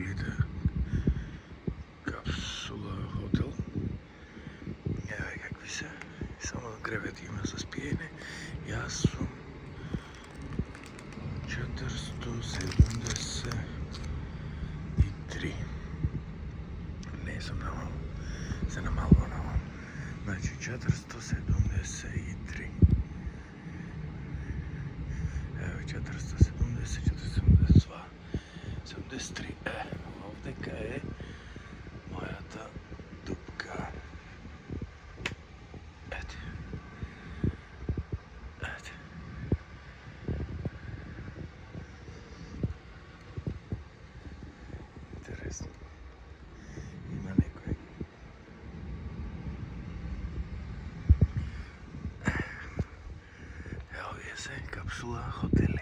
капсулите. Капсула хотел. Еве какви се. Само кревети има за спиење. Јас сум 473. Не сум намал. Се намалува намал. Значи 473. Еве 470, 472, 73. Овдека е мојата дупка. Ете. Ете. Интересно. Има некој. Ево вие се капсула хотели.